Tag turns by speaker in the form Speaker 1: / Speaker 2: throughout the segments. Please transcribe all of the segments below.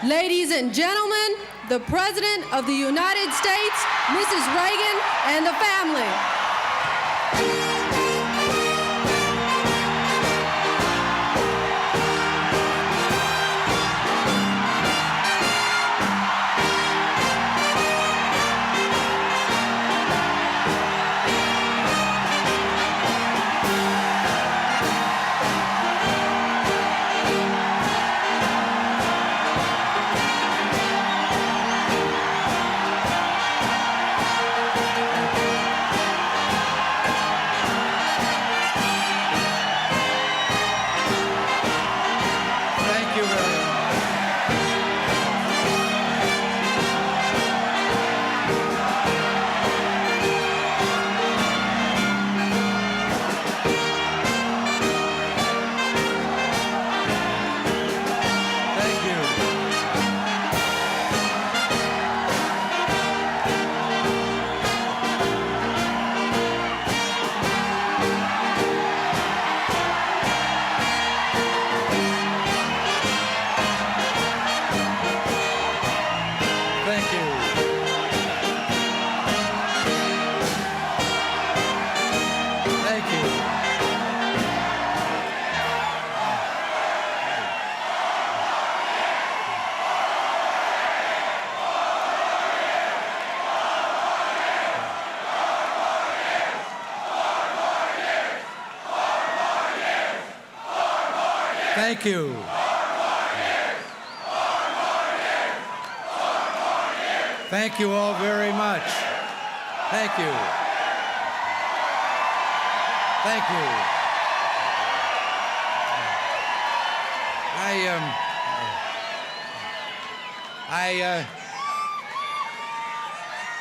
Speaker 1: Ladies and gentlemen, the President of the United States, Mrs. Reagan, and the family.
Speaker 2: Thank you. Thank you all very much. Thank you. Thank you.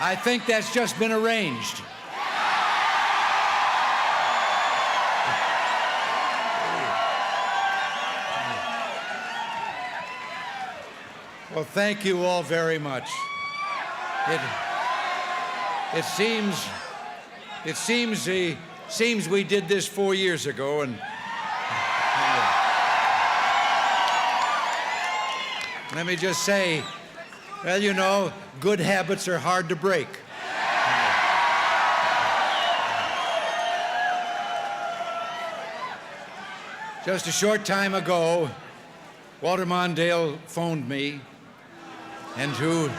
Speaker 2: I think that's just been arranged. Well, thank you all very much. It seems we did this 4 years ago, and let me just say, well, you know, good habits are hard to break. Just a short time ago, Walter Mondale phoned me, and he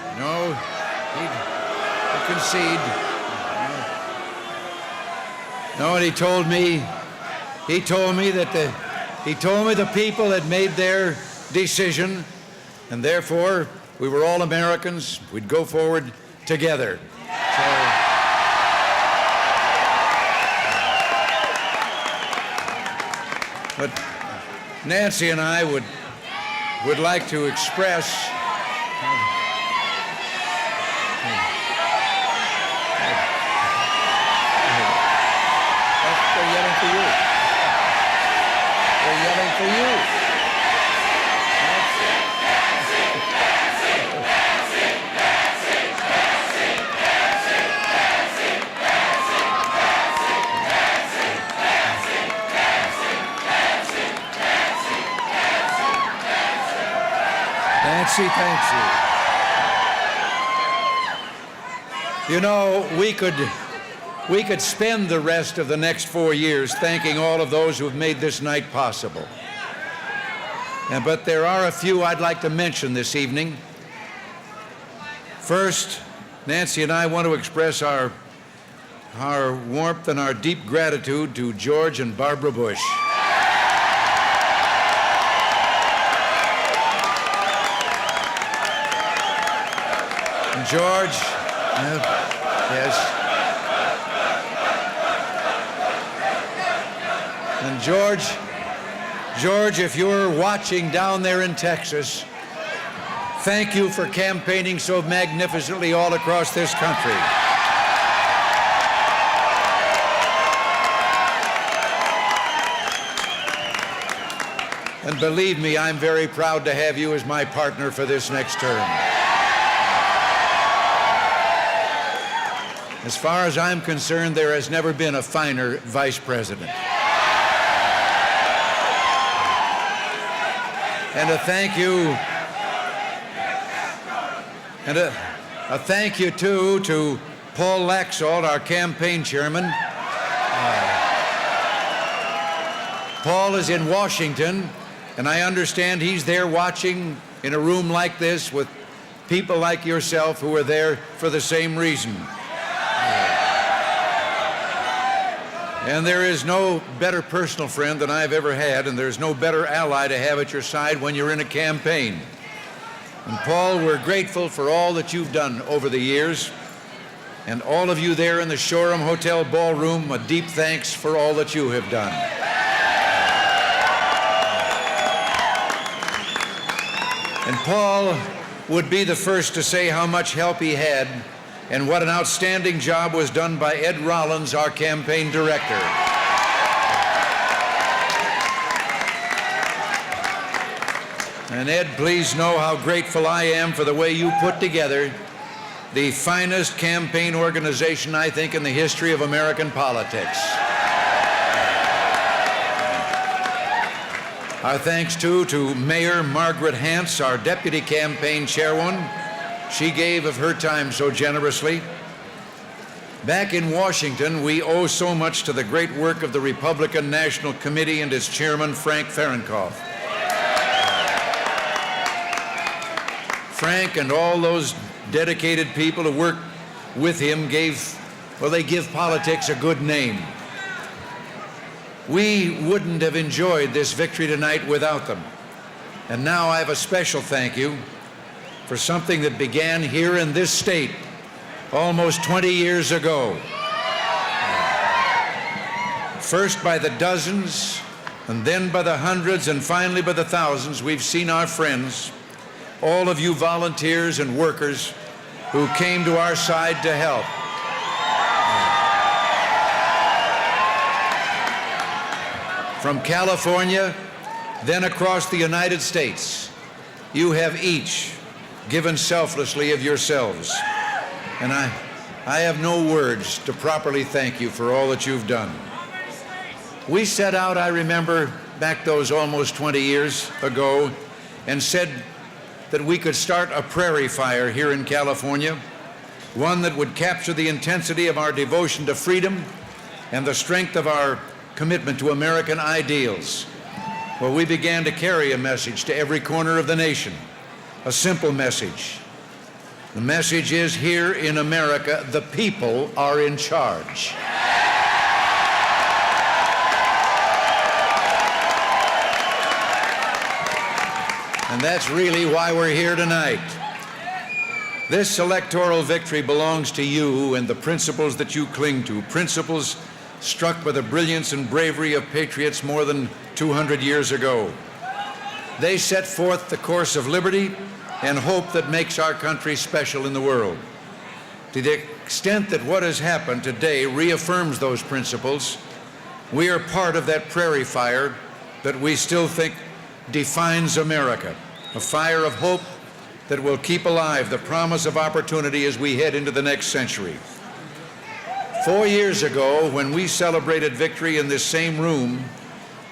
Speaker 2: concede. No, and he told me that the people had made their decision, and therefore we were all Americans. We'd go forward together. But Nancy and I would like to express they're yelling for you. They're yelling for you. Nancy, thank you. You know, we could spend the rest of the next 4 years thanking all of those who have made this night possible. But there are a few I'd like to mention this evening. First, Nancy and I want to express our warmth and our deep gratitude to George and Barbara Bush. And George, yes. And George, if you're watching down there in Texas, thank you for campaigning so magnificently all across this country. And believe me, I'm very proud to have you as my partner for this next term. As far as I'm concerned, there has never been a finer vice president. And to thank you And a thank you, too, to Paul Laxalt, our campaign chairman. Paul is in Washington, and I understand he's there watching in a room like this with people like yourself who are there for the same reason. And there is no better personal friend than I've ever had, and there's no better ally to have at your side when you're in a campaign. And Paul, we're grateful for all that you've done over the years. And all of you there in the Shoreham Hotel ballroom, a deep thanks for all that you have done. And Paul would be the first to say how much help he had and what an outstanding job was done by Ed Rollins, our campaign director. And Ed, please know how grateful I am for the way you put together the finest campaign organization, I think, in the history of American politics. Our thanks, too, to Mayor Margaret Hance, our deputy campaign chairwoman. She gave of her time so generously. Back in Washington, we owe so much to the great work of the Republican National Committee and its chairman, Frank Fahrenkopf. Frank and all those dedicated people who worked with him they give politics a good name. We wouldn't have enjoyed this victory tonight without them. And now I have a special thank you for something that began here in this state almost 20 years ago. First by the dozens, and then by the hundreds, and finally by the thousands, we've seen our friends, all of you volunteers and workers who came to our side to help. From California, then across the United States, you have each given selflessly of yourselves. And I have no words to properly thank you for all that you've done. We set out, I remember, back those almost 20 years ago, and said that we could start a prairie fire here in California, one that would capture the intensity of our devotion to freedom and the strength of our commitment to American ideals. Well, we began to carry a message to every corner of the nation, a simple message. The message is, here in America, the people are in charge. And that's really why we're here tonight. This electoral victory belongs to you and the principles that you cling to, principles struck by the brilliance and bravery of patriots more than 200 years ago. They set forth the course of liberty and hope that makes our country special in the world. To the extent that what has happened today reaffirms those principles, we are part of that prairie fire that we still think defines America, a fire of hope that will keep alive the promise of opportunity as we head into the next century. 4 years ago, when we celebrated victory in this same room,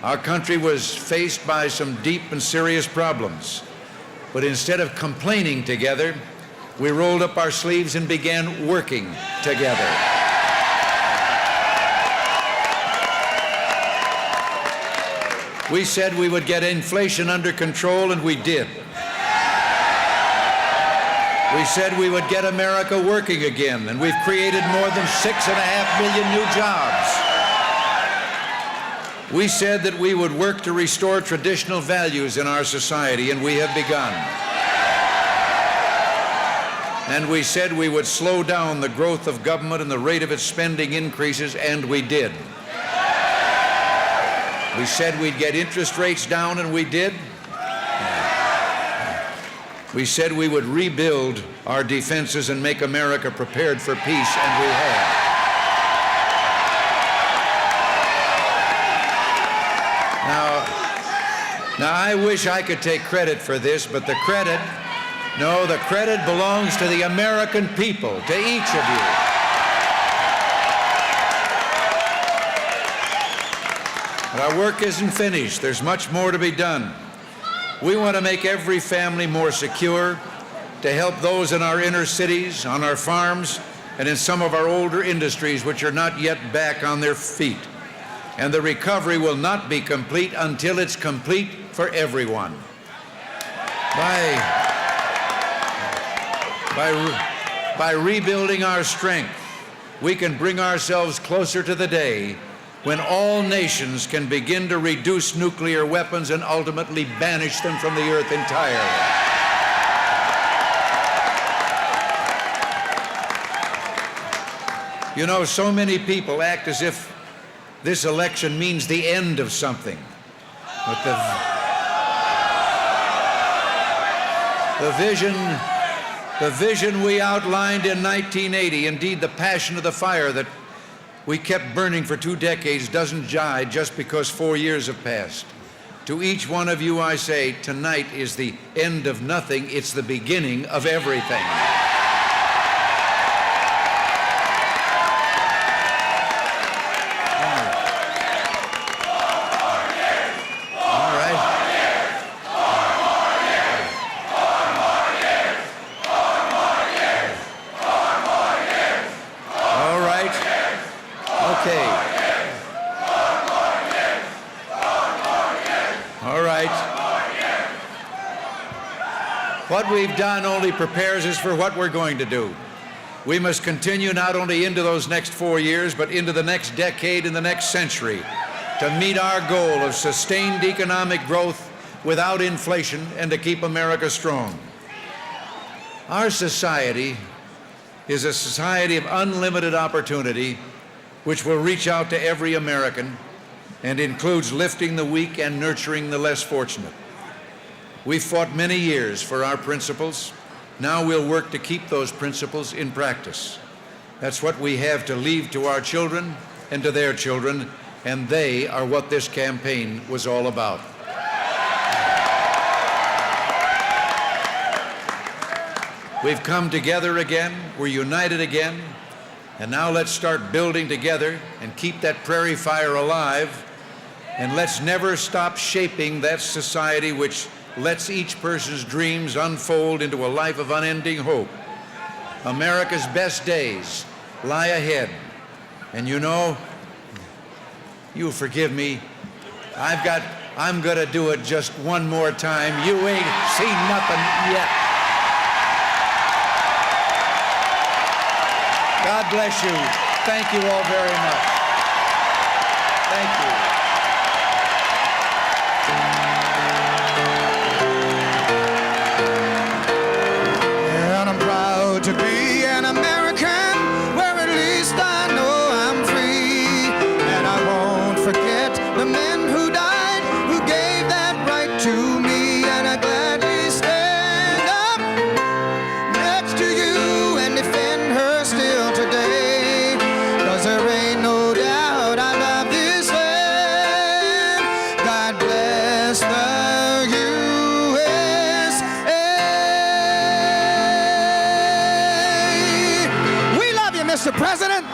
Speaker 2: our country was faced by some deep and serious problems. But instead of complaining together, we rolled up our sleeves and began working together. We said we would get inflation under control, and we did. We said we would get America working again, and we've created more than 6.5 million new jobs. We said that we would work to restore traditional values in our society, and we have begun. And we said we would slow down the growth of government and the rate of its spending increases, and we did. We said we'd get interest rates down, and we did. We said we would rebuild our defenses and make America prepared for peace, and we have. Now, I wish I could take credit for this, but the credit belongs to the American people, to each of you. But our work isn't finished. There's much more to be done. We want to make every family more secure, to help those in our inner cities, on our farms, and in some of our older industries which are not yet back on their feet. And the recovery will not be complete until it's complete for everyone. By rebuilding our strength, we can bring ourselves closer to the day when all nations can begin to reduce nuclear weapons and ultimately banish them from the earth entirely. You know, so many people act as if this election means the end of something. But the vision we outlined in 1980, indeed the passion of the fire that we kept burning for 2 decades, doesn't die just because 4 years have passed. To each one of you I say, tonight is the end of nothing, it's the beginning of everything. What we've done only prepares us for what we're going to do. We must continue not only into those next 4 years, but into the next decade and the next century to meet our goal of sustained economic growth without inflation and to keep America strong. Our society is a society of unlimited opportunity which will reach out to every American and includes lifting the weak and nurturing the less fortunate. We've fought many years for our principles. Now we'll work to keep those principles in practice. That's what we have to leave to our children and to their children, and they are what this campaign was all about. We've come together again, we're united again, and now let's start building together and keep that prairie fire alive, and let's never stop shaping that society which lets each person's dreams unfold into a life of unending hope. America's best days lie ahead. And you know, you'll forgive me, I'm gonna do it just one more time. You ain't seen nothing yet. God bless you. Thank you all very much. Thank you.
Speaker 3: To be an American, where at least I know I'm free. And I won't forget the men who died, who gave that right to me. And I gladly stand up next to you and defend her still today. 'Cause there ain't no doubt I love this land. God bless the USA. Mr. President.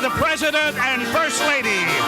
Speaker 4: the President and First Lady.